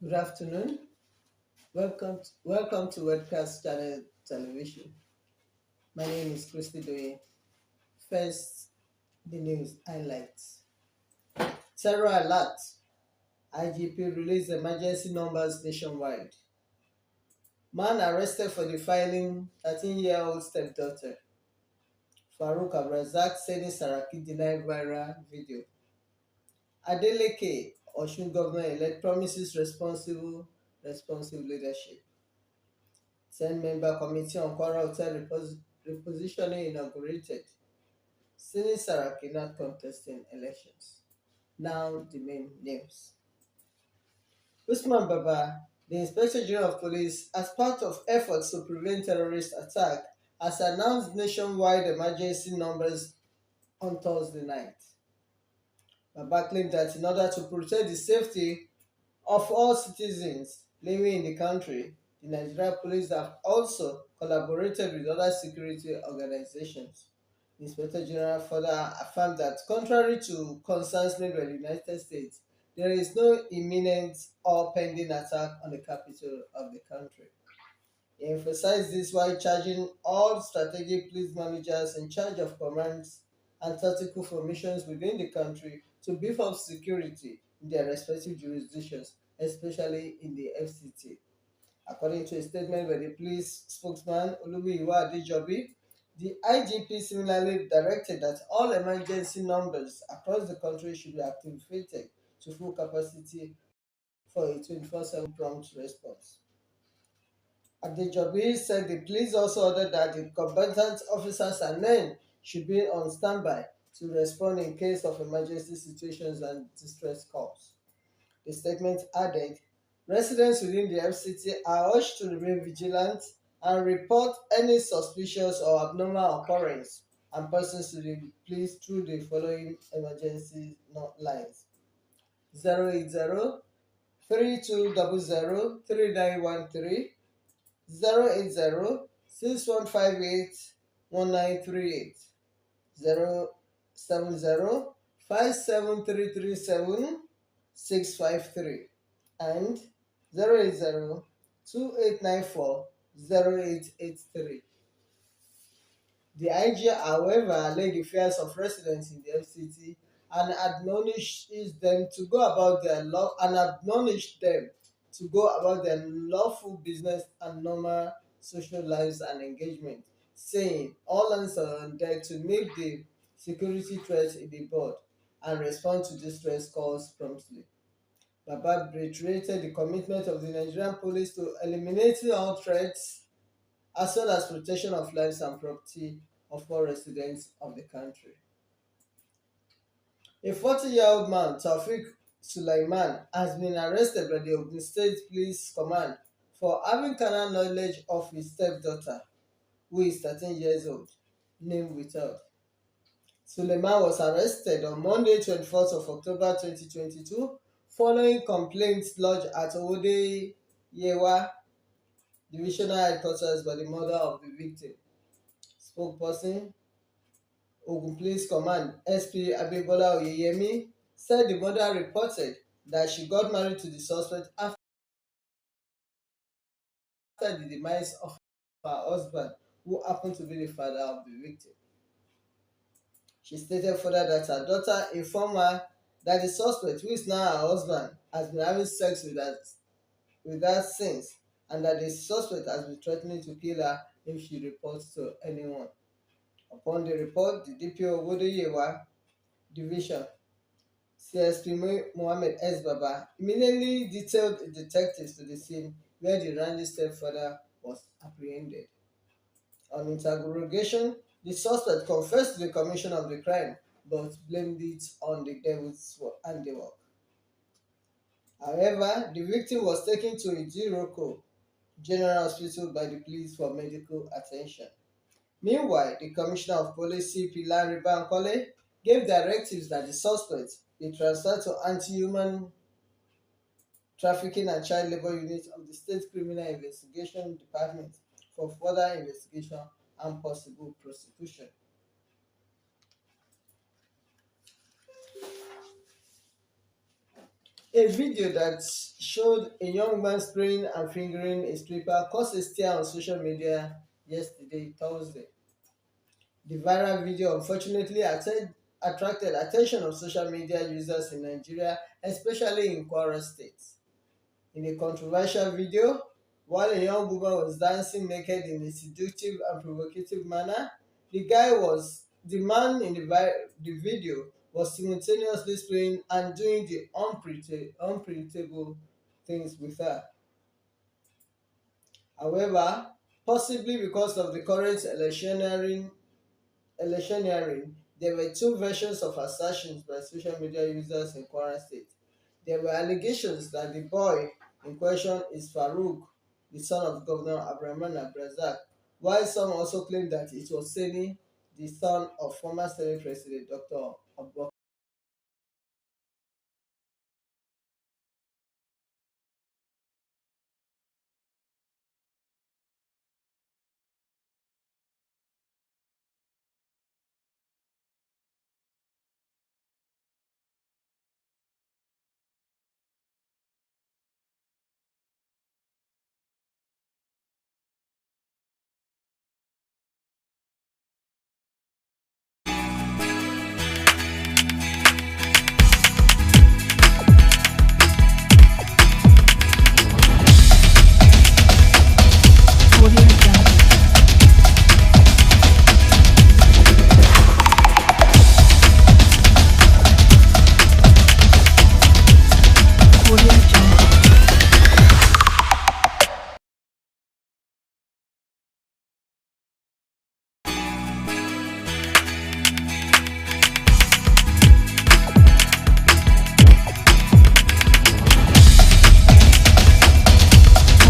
Good afternoon. Welcome to Webcast channel television. My name is Christy Doye. First, the news highlights. Terror alert. IGP released emergency numbers nationwide. Man arrested for defiling 13-year-old stepdaughter. Farouk Abrazak sending Saraki denied viral video. Adeleke, Osun governor-elect promises responsive leadership. 10-member committee on Kwara Hotel repositioning inaugurated. Sini Saraki not contesting elections. Now the main news. Usman Baba, the Inspector General of Police, as part of efforts to prevent terrorist attack, has announced nationwide emergency numbers on Thursday night. Baba claimed that in order to protect the safety of all citizens living in the country, the Nigerian police have also collaborated with other security organizations. The Inspector General further affirmed that, contrary to concerns made by the United States, there is no imminent or pending attack on the capital of the country. He emphasized this while charging all strategic police managers in charge of commands and tactical formations within the country to beef up security in their respective jurisdictions, especially in the FCT. According to a statement by the police spokesman Olubiyiwa Adejobi, the IGP similarly directed that all emergency numbers across the country should be activated to full capacity for a 24/7 prompt response. Adejobi said the police also ordered that the combatant officers and men should be on standby to respond in case of emergency situations and distress calls. The statement added, residents within the FCT are urged to remain vigilant and report any suspicious or abnormal occurrence and persons to the police through the following emergency lines: 080 3200 3913, 080 6158 1938, 070 and 080 2894 0883. The IG, however, allayed the fears of residents in the FCT and admonished them to go about their lawful business and normal social lives and engagement, saying all hands are on deck to meet the security threats in the board and respond to distress calls promptly. Baba reiterated the commitment of the Nigerian police to eliminating all threats as well as protection of lives and property of all residents of the country. A 40-year-old man, Taufik Sulaiman, has been arrested by the Ogun State Police Command for having carnal knowledge of his stepdaughter, who is 13 years old, name withheld. Sulaiman was arrested on Monday, 24th of October 2022, following complaints lodged at Owode Yewa Divisional Headquarters by the mother of the victim. Spokesperson, Ogun Police Command SP Abimbola Oyeyemi, said the mother reported that she got married to the suspect after the demise of her husband, who happened to be the father of the victim. She stated further that her daughter informed her that the suspect, who is now her husband, has been having sex with her since, and that the suspect has been threatening to kill her if she reports to anyone. Upon the report, the DPO Wodoyewa Division, CSP Mohammed S. Baba, immediately detailed detectives to the scene where the randy stepfather was apprehended. On interrogation, the suspect confessed to the commission of the crime but blamed it on the devil's handiwork. However, the victim was taken to Ijiroko General Hospital by the police for medical attention. Meanwhile, the Commissioner of Police CP Larry Bankole gave directives that the suspect be transferred to Anti-Human Trafficking and Child Labor Unit of the State Criminal Investigation Department for further investigation and possible prosecution. A video that showed a young man spraying and fingering a stripper caused a stir on social media yesterday, Thursday. The viral video unfortunately attracted attention of social media users in Nigeria, especially in Kwara State. In a controversial video, while a young woman was dancing naked in a seductive and provocative manner, the man in the video was simultaneously spraying and doing the unprintable things with her. However, possibly because of the current electioneering, there were two versions of assertions by social media users in Kwara State. There were allegations that the boy in question is Farouk, the son of Governor Abdulrahman Abrazak, while some also claimed that it was Seni, the son of former Senate President Dr. Abubakar. Audio Jungle.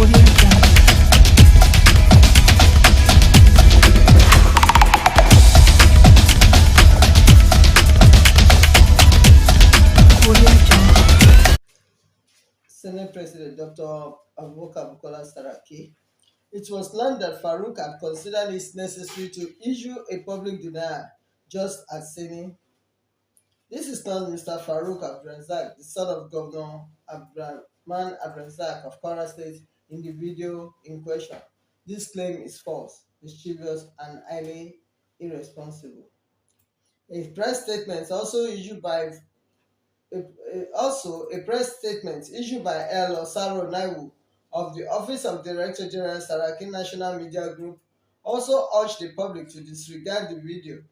Audio Jungle. Audio Jungle. Audio Jungle. Senate President Dr. Abubakar Bukola Saraki. It was learned that Farouk had considered it necessary to issue a public denial, just as Seni. This is not Mr. Farouk Abdulrazak, the son of Governor Abdulrahman Abdulrazak of Kwara State in the video in question. This claim is false, mischievous, and highly irresponsible. A press statement a press statement issued by El Osaro Naiwu of the Office of Director General Saraki National Media Group also urged the public to disregard the video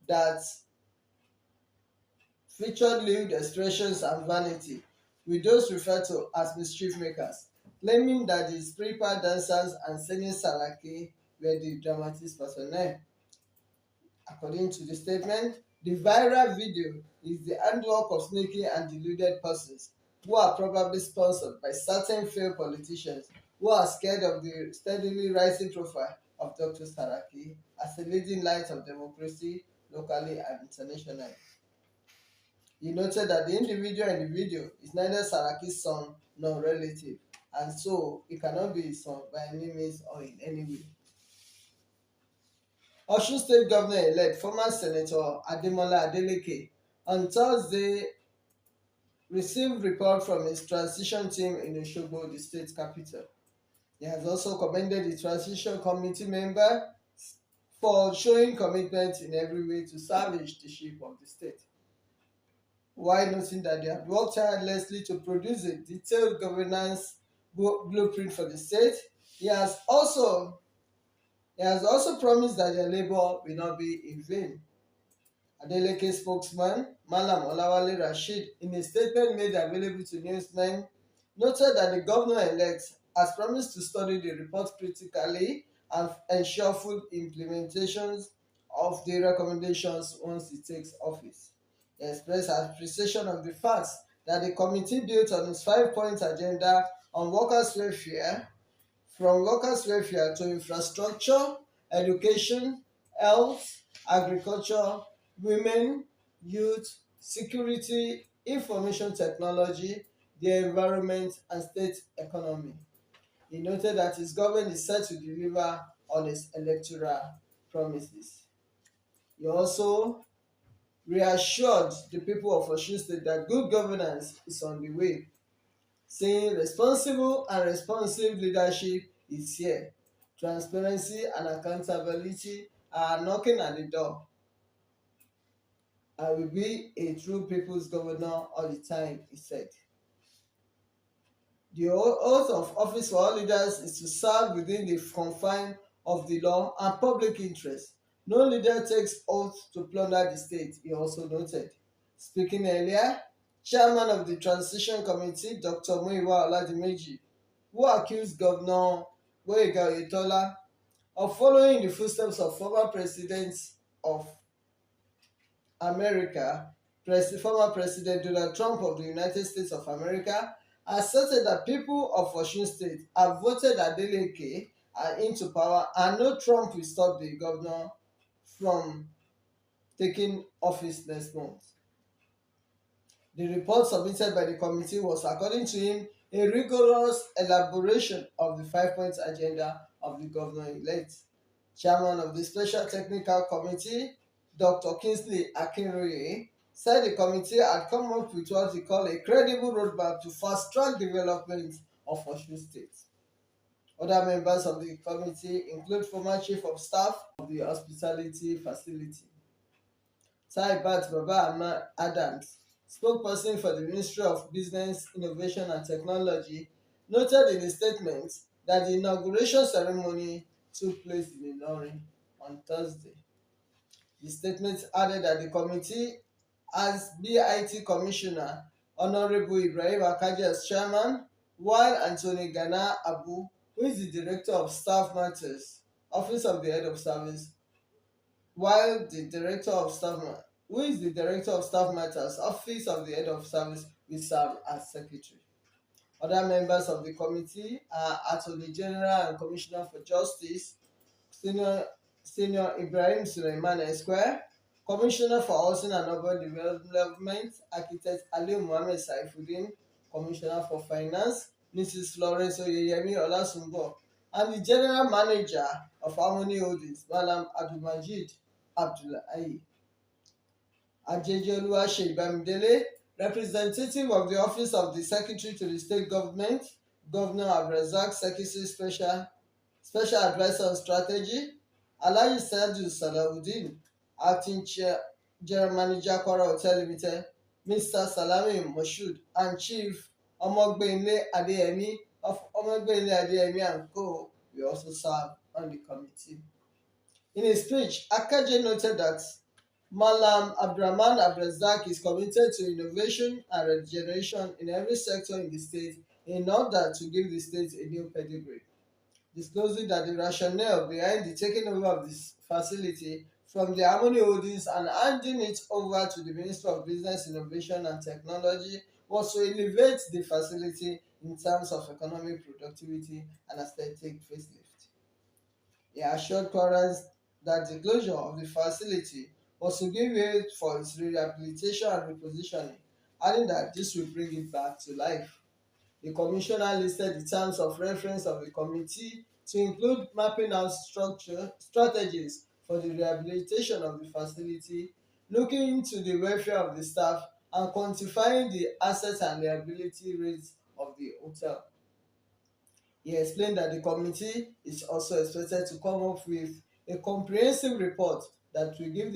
that featured lewd expressions and vanity, with those referred to as mischief makers, claiming that the stripper dancers and singing Saraki were the dramatist personnel. According to the statement, the viral video is the handwork of sneaky and deluded persons who are probably sponsored by certain failed politicians who are scared of the steadily rising profile of Dr. Saraki as a leading light of democracy locally and internationally. He noted that the individual in the video is neither Saraki's son nor relative, and so he cannot be his son by any means or in any way. Osun State Governor-elect former Senator Ademola Adeleke on Thursday received report from his transition team in Osogbo, the state capital. He has also commended the transition committee member for showing commitment in every way to salvage the ship of the state, while noting that they have worked tirelessly to produce a detailed governance blueprint for the state. He has also promised that their labor will not be in vain. Adeleke spokesman Malam Olawale Rasheed, in a statement made available to newsmen, noted that the governor-elect has promised to study the report critically and ensure full implementations of the recommendations once he takes office. He expressed appreciation of the fact that the committee built on its five-point agenda on workers' welfare, from workers' welfare to infrastructure, education, health, agriculture, women, youth, security, information technology, the environment, and state economy. He noted that his government is set to deliver on its electoral promises. He also reassured the people of Osun State that good governance is on the way saying responsible and responsive leadership is here. Transparency and accountability are knocking at the door. I will be a true people's governor all the time, he said. The oath of office for all leaders is to serve within the confines of the law and public interest. No leader takes oath to plunder the state, he also noted. Speaking earlier, Chairman of the Transition Committee, Dr. Muyiwa Oladimeji, who accused Governor Gboyega Oyetola of following in the footsteps of former presidents of America, former President Donald Trump of the United States of America, asserted that people of Osun State have voted Adeleke into power and no Trump will stop the governor from taking office next month. The report submitted by the committee was, according to him, a rigorous elaboration of the 5 point agenda of the governor-elect. Chairman of the Special Technical Committee, Dr. Kingsley Akinroye, said the committee had come up with what he called a credible roadmap to fast-track development of Osun State. Other members of the committee include former Chief of Staff of the Hospitality Facility, Taibat Baba Adams, spokesperson for the Ministry of Business, Innovation and Technology, noted in a statement that the inauguration ceremony took place in Ilorin on Thursday. The statement added that the committee has BIT Commissioner Honorable Ibrahim Akaji as chairman, while Anthony Gana Abu, who is the Director of Staff Matters, Office of the Head of Service, while the Director of Staff who is the Director of Staff Matters, Office of the Head of Service, will serve as Secretary. Other members of the committee are Attorney General and Commissioner for Justice, Senior, Senior Ibrahim Suleiman Esquire, Commissioner for Housing and Urban Development, Architect Ali Mohammed Saifuddin, Commissioner for Finance, Mrs. Florence Oyeyemi Olasunbo, and the General Manager of Harmony Holdings, Malam Abdulmajid Abdullahi. Ajeji Oluwaseyi Bamidele, representative of the Office of the Secretary to the State Government, Governor Abdulrazak Sekisi Special Adviser on Strategy, Alhaji Sadu Salawudeen, Acting General Manager Kwara Hotel Limited, Mr. Salami Moshood, and Chief Omogbele Adeyemi of Omogbele Adeyemi and Co. will also serve on the committee. In a speech, Akaje noted that Malam Abdurrahman Abdulrazak is committed to innovation and regeneration in every sector in the state in order to give the state a new pedigree, disclosing that the rationale behind the taking over of this facility from the Harmony Holdings and handing it over to the Ministry of Business, Innovation and Technology was to elevate the facility in terms of economic productivity and aesthetic facelift. He assured Quarrels that the closure of the facility was to give way for its rehabilitation and repositioning, adding that this will bring it back to life. The commissioner listed the terms of reference of the committee to include mapping out strategies for the rehabilitation of the facility, looking into the welfare of the staff, and quantifying the asset and liability rates of the hotel. He explained that the committee is also expected to come up with a comprehensive report that will give the